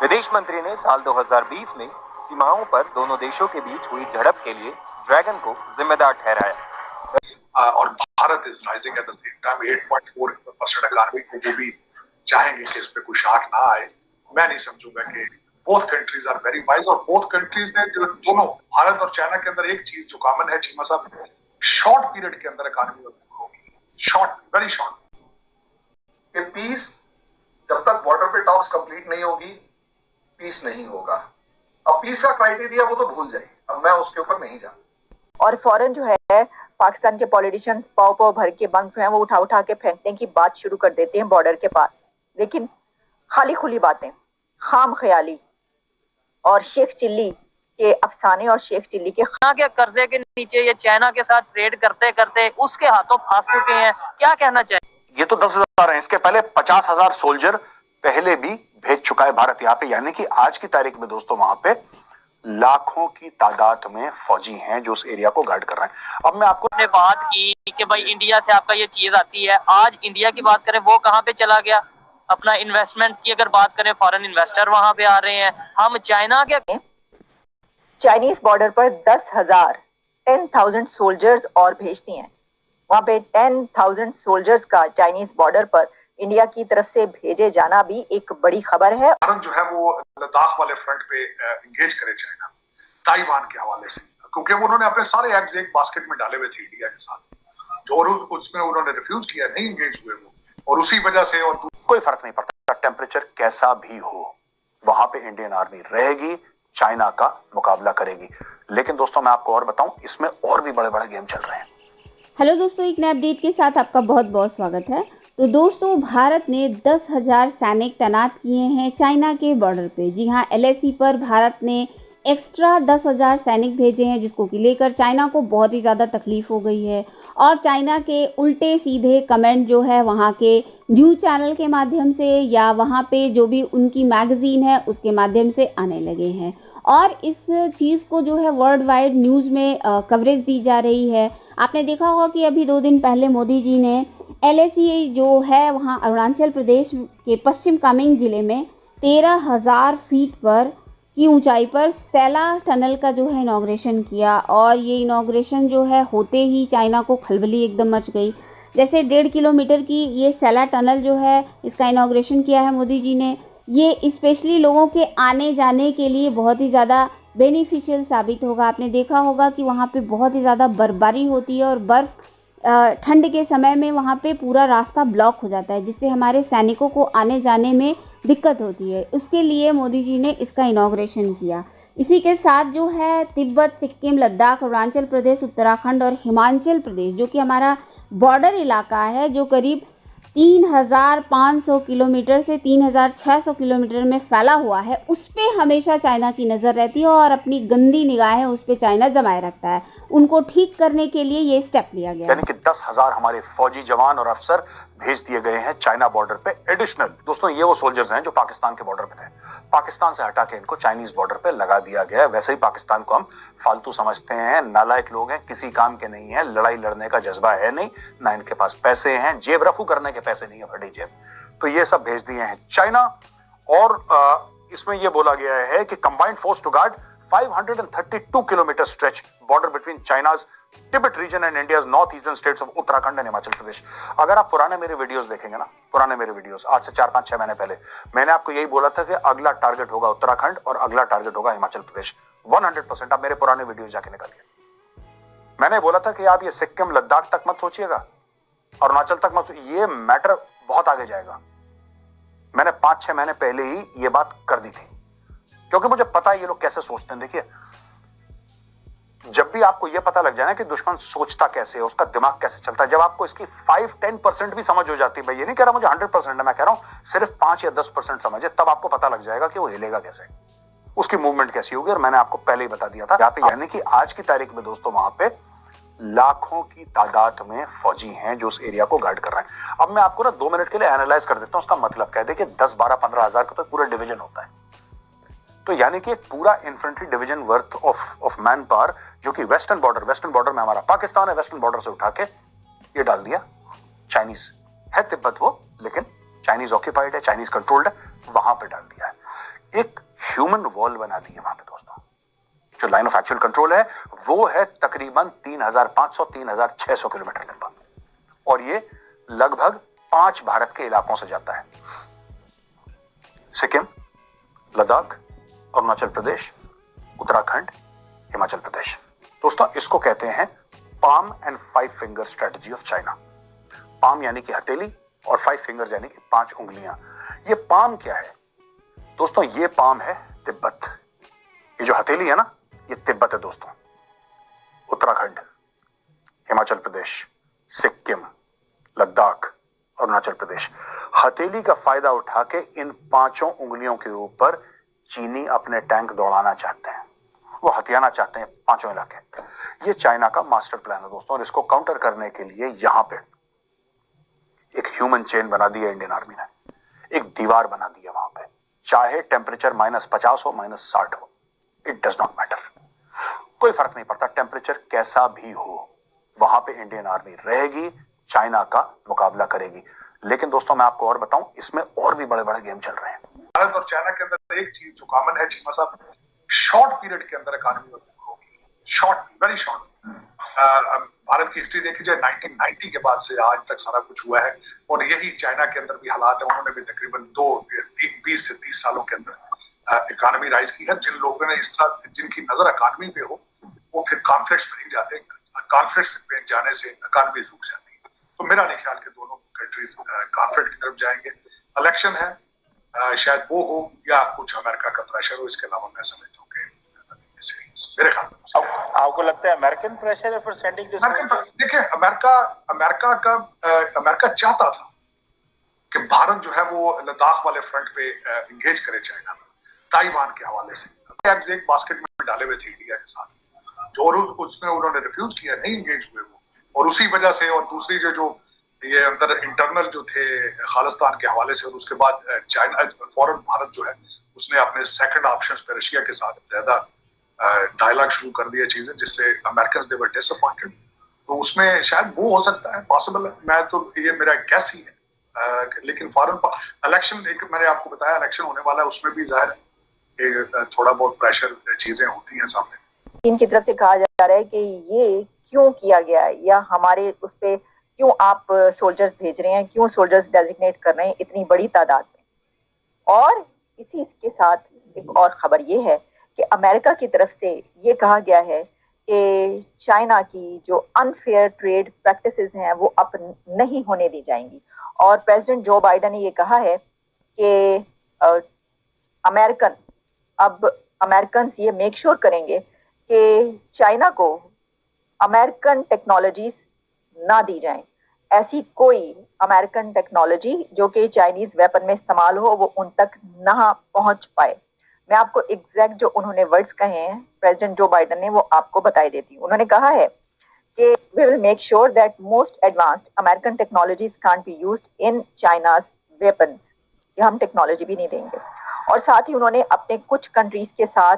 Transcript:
विदेश मंत्री ने साल 2020 में सीमाओं पर दोनों देशों के बीच हुई झड़प के लिए ड्रैगन को जिम्मेदार ठहराया। और Bharat is rising at the same time 8.4% economy को वो भी चाहेंगे कि इस पे कोई शाख ना आए। मैं नहीं समझूंगा कि both countries are very wise, और बोथ कंट्रीज ने जो दोनों भारत और चाइना के अंदर एक चीज जो कॉमन है चीमा साहब, शॉर्ट पीरियड के अंदर इकोनॉमी होगी, शॉर्ट, वेरी शॉर्ट। पीस जब तक बॉर्डर पे टॉक्स कंप्लीट नहीं होगी पीस नहीं होगा। अब पीस का क्राइटेरिया वो तो भूल जाइए, अब मैं उसके ऊपर नहीं जा। और फौरन जो है पाकिस्तान के पॉलिटिशियंस पाव भर के बंद जो है वो उठा के फेंकने की बात शुरू कर देते हैं बॉर्डर के पास, लेकिन खाली खुली बातें, खाम ख्याली और शेख चिल्ली के अफसाने और शेख चिल्ली के कर्जे के नीचे ये चाइना के साथ ट्रेड करते करते उसके हाथों फंस चुके हैं। क्या कहना चाहिए? ये तो 10,000 है, इसके पहले 50,000 सोल्जर पहले भी भेज चुका है भारत यहाँ पे, यानी कि आज की तारीख में दोस्तों वहां पे लाखों की तादाद में फौजी हैं जो उस एरिया को गार्ड कर रहे हैं। अब मैं आपको ने बात की कि भाई इंडिया से आपका ये चीज आती है, आज इंडिया की बात करें वो कहाँ पे चला गया? अपना इन्वेस्टमेंट की अगर बात करें फॉरेन इन्वेस्टर वहां पे आ रहे हैं। हम चाइना के चाइनीज बॉर्डर पर 10,000 सोल्जर्स और भेजती हैं। वहां पे 10,000 सोल्जर्स का चाइनीज बॉर्डर पर इंडिया की तरफ से भेजे जाना भी एक बड़ी खबर है। भारत जो है वो लद्दाख वाले फ्रंट पे एंगेज करे चाइना, ताइवान के हवाले से, क्योंकि उन्होंने अपने सारे एग्स एक बास्केट में डाले हुए थे इंडिया के साथ, जो उसमें उन्होंने रिफ्यूज किया, नहीं एंगेज हुए वो, और उसी वजह से और कोई फर्क नहीं पड़ता टेम्परेचर कैसा भी हो, वहां पे इंडियन आर्मी रहेगी, चाइना का मुकाबला करेगी। लेकिन दोस्तों मैं आपको और बताऊं, इसमें और भी बड़े बड़े गेम चल रहे हैं। हेलो दोस्तों, एक नए अपडेट के साथ आपका बहुत बहुत स्वागत है। तो दोस्तों भारत ने 10,000 सैनिक तैनात किए हैं चाइना के बॉर्डर पे। जी हाँ, LAC पर भारत ने एक्स्ट्रा 10,000 सैनिक भेजे हैं, जिसको कि लेकर चाइना को बहुत ही ज़्यादा तकलीफ हो गई है। और चाइना के उल्टे सीधे कमेंट जो है वहाँ के न्यूज़ चैनल के माध्यम से या वहाँ पे जो भी उनकी मैगज़ीन है उसके माध्यम से आने लगे हैं, और इस चीज़ को जो है वर्ल्ड वाइड न्यूज़ में कवरेज दी जा रही है। आपने देखा होगा कि अभी 2 दिन पहले मोदी जी ने LAC जो है वहाँ अरुणाचल प्रदेश के पश्चिम कामेंग ज़िले में 13,000 फीट पर की ऊंचाई पर सैला टनल का जो है इनॉग्रेशन किया। और ये इनॉग्रेशन जो है होते ही चाइना को खलबली एकदम मच गई। जैसे 1.5 किलोमीटर की ये सैला टनल जो है इसका इनॉग्रेशन किया है मोदी जी ने, ये स्पेशली लोगों के आने जाने के लिए बहुत ही ज़्यादा बेनिफिशियल साबित होगा। आपने देखा होगा कि वहाँ पे बहुत ही ज़्यादा बर्फबारी होती है और बर्फ़ ठंड के समय में वहाँ पे पूरा रास्ता ब्लॉक हो जाता है, जिससे हमारे सैनिकों को आने जाने में दिक्कत होती है। उसके लिए मोदी जी ने इसका इनॉग्रेशन किया। इसी के साथ जो है तिब्बत, सिक्किम, लद्दाख, अरुणाचल प्रदेश, उत्तराखंड और हिमाचल प्रदेश जो कि हमारा बॉर्डर इलाका है, जो करीब 3,500 किलोमीटर से 3,600 किलोमीटर में फैला हुआ है, उस पर हमेशा चाइना की नज़र रहती है और अपनी गंदी निगाहें उस पर चाइना जमाए रखता है। उनको ठीक करने के लिए ये स्टेप लिया गया। यानी कि 10,000 हमारे फौजी जवान और अफसर भेज दिए गए हैं चाइना बॉर्डर पे एडिशनल। दोस्तों ये वो सोल्जर्स हैं जो पाकिस्तान के बॉर्डर पे थे, पाकिस्तान से हटा के इनको चाइनीज बॉर्डर पे लगा दिया गया है। वैसे ही पाकिस्तान को हम फालतू समझते हैं, नालायक लोग हैं, किसी काम के नहीं है, लड़ाई लड़ने का जज्बा है नहीं, ना इनके पास पैसे हैं, जेब रफू करने के पैसे नहीं है, बड़ी जेब। तो ये सब भेज दिए हैं चाइना। और इसमें यह बोला गया है कि combined force to guard 532 kilometre stretch border between China's Tibet region and India's north eastern states of Uttarakhand and Himachal Pradesh. अगर आप पुराने मेरे वीडियोस देखेंगे ना, पुराने मेरे वीडियोस आज से 4-5-6 महीने पहले, मैंने आपको यही बोला था कि अगला टारगेट होगा उत्तराखंड और अगला टारगेट होगा हिमाचल प्रदेश। 100% आप मेरे पुराने वीडियोस जाके निकालिए। मैंने बोला था कि आप ये सिक्किम लद्दाख तक मत सोचिएगा, अरुणाचल तक मत सोचिए, ये मैटर बहुत आगे जाएगा। मैंने 5-6 महीने पहले ही ये बात कर दी थी, क्योंकि मुझे पता है ये लोग कैसे सोचते हैं। देखिए, जब भी आपको यह पता लग जाए ना कि दुश्मन सोचता कैसे है, उसका दिमाग कैसे चलता है, जब आपको इसकी 5-10% भी समझ हो जाती है, भाई ये नहीं कह रहा मुझे 100% है, मैं कह रहा हूं सिर्फ 5 या 10% समझे, तब आपको पता लग जाएगा कि वो हिलेगा कैसे, उसकी मूवमेंट कैसी होगी। और मैंने आपको पहले ही बता दिया था यहाँ पे, यानी कि आज की तारीख में दोस्तों वहां पे लाखों की तादाद में फौजी हैं जो उस एरिया को गार्ड कर रहे हैं। अब मैं आपको ना 2 मिनट के लिए एनालाइज कर देता हूं उसका मतलब क्या है। देखिए 10-12-15 हजार का तो पूरा डिवीजन होता है, तो यानी कि एक पूरा infantry division worth of man power जो कि वेस्टर्न बॉर्डर में हमारा पाकिस्तान है, वेस्टर्न बॉर्डर से उठा के ये डाल दिया। चाइनीज है तिब्बत वो, लेकिन चाइनीज ऑक्यूपाइड है, चाइनीज कंट्रोल्ड है, वहां पे डाल दिया है। एक ह्यूमन वॉल बना दी है वहां पे दोस्तों। जो लाइन ऑफ एक्चुअल कंट्रोल है वो है तकरीबन 3,500-3,600 किलोमीटर लंबा, और ये लगभग 5 भारत के इलाकों से जाता है। सिक्किम, लद्दाख, अरुणाचल प्रदेश, उत्तराखंड, हिमाचल प्रदेश। दोस्तों इसको कहते हैं palm and 5 finger strategy of China. Palm यानी कि हथेली और 5 फिंगर्स यानी कि 5 उंगलियां। ये पाम क्या है दोस्तों? ये पाम है तिब्बत। ये जो हथेली है ना, ये तिब्बत है दोस्तों। उत्तराखंड, हिमाचल प्रदेश, सिक्किम, लद्दाख, अरुणाचल प्रदेश। हथेली का फायदा उठा के इन 5 उंगलियों के ऊपर चीनी अपने टैंक दौड़ाना चाहते हैं, वो हथियाना चाहते हैं 5 इलाके। ये चाइना का मास्टर प्लान है दोस्तों, और इसको काउंटर करने के लिए यहां पे एक ह्यूमन चेन बना दी है इंडियन आर्मी ने, एक दीवार बना दी है वहां पे। चाहे टेम्परेचर -50 हो, -60 हो, इट डज नॉट मैटर, कोई फर्क नहीं पड़ता। टेम्परेचर कैसा भी हो, वहां पे इंडियन आर्मी रहेगी, चाइना का मुकाबला करेगी। लेकिन दोस्तों मैं आपको और बताऊं, इसमें और भी बड़े बड़े गेम चल रहे हैं। भारत और चाइना के अंदर एक चीज जो कॉमन है चीमा साहब, शॉर्ट पीरियड के अंदर इकॉनमी होगी, शॉर्ट, वेरी शॉर्ट। भारत की हिस्ट्री देखी जाए 1990 के बाद से आज तक सारा कुछ हुआ है, और यही चाइना के अंदर भी हालात है। उन्होंने भी तकरीबन 20 से 30 सालों के अंदर इकॉनमी राइज की है। जिन लोगों ने इस तरह, जिनकी नजर इकॉनमी पे हो, वो फिर कॉन्फ्लिक्ट्स में नहीं जाते। कॉन्फ्लिक्ट्स में जाने से इकॉनमी रुक जाती है। तो मेरा नहीं ख्याल कि दोनों कंट्रीज कॉन्फ्लिक्ट की तरफ जाएंगे। इलेक्शन है, शायद वो हो या कुछ अमेरिका का प्रेशर हो, इसके अलावा मैं समझता हूँ कि मेरे ख्याल में आपको लगता है अमेरिकन प्रेशर है फॉर सेंडिंग दिस? देखिए, अमेरिका चाहता था कि भारत जो है वो लद्दाख वाले फ्रंट पे इंगेज करे चाइना में, ताइवान के हवाले से। एक बास्केट में डाले हुए थे इंडिया के साथ, जो उसमें उन्होंने रिफ्यूज किया, नहीं इंगेज हुए वो। और उसी वजह से, और दूसरी जो ये अंदर इंटरनल जो थे खालिस्तान के हवाले से, और उसके बाद चाइना फौरन भारत जो है उसने अपने सेकंड ऑप्शंस पे रशिया के साथ ज्यादा डायलॉग शुरू कर दिया चीजें, जिससे अमेरिकन दे वर डिसअपॉइंटेड। तो उसमें शायद वो हो सकता है, पॉसिबल है। मैं तो, ये मेरा गैस ही है। लेकिन फॉरन इलेक्शन, एक मैंने आपको बताया इलेक्शन होने वाला है, उसमें भी जाहिर है कि थोड़ा बहुत प्रेशर चीजें होती हैं सामने। चीन की तरफ से कहा जा रहा है कि ये क्यों किया गया है, या हमारे उस पे क्यों आप सोल्जर्स भेज रहे हैं, क्यों सोल्जर्स डेजिग्नेट कर रहे हैं इतनी बड़ी तादाद में। और इसी के साथ एक और खबर ये है कि अमेरिका की तरफ से ये कहा गया है कि चाइना की जो अनफेयर ट्रेड प्रैक्टिसेस हैं वो अब नहीं होने दी जाएंगी। और प्रेसिडेंट जो बाइडेन ने ये कहा है कि अमेरिकन ये मेक श्योर करेंगे कि चाइना को अमेरिकन टेक्नोलॉजीज ना दी जाएं। ऐसी कोई अमेरिकन टेक्नोलॉजी जो कि चाइनीज वेपन में इस्तेमाल हो, वो उन तक ना पहुंच पाए। मैं आपको एग्जैक्ट जो उन्होंने वर्ड्स कहे हैं प्रेसिडेंट जो बाइडेन ने, वो आपको बताई देती हूँ। उन्होंने कहा है कि we will make sure that most advanced American technologies can't be used in China's weapons. ये हम टेक्नोलॉजी भी नहीं देंगे। और साथ ही उन्होंने अपने कुछ कंट्रीज के साथ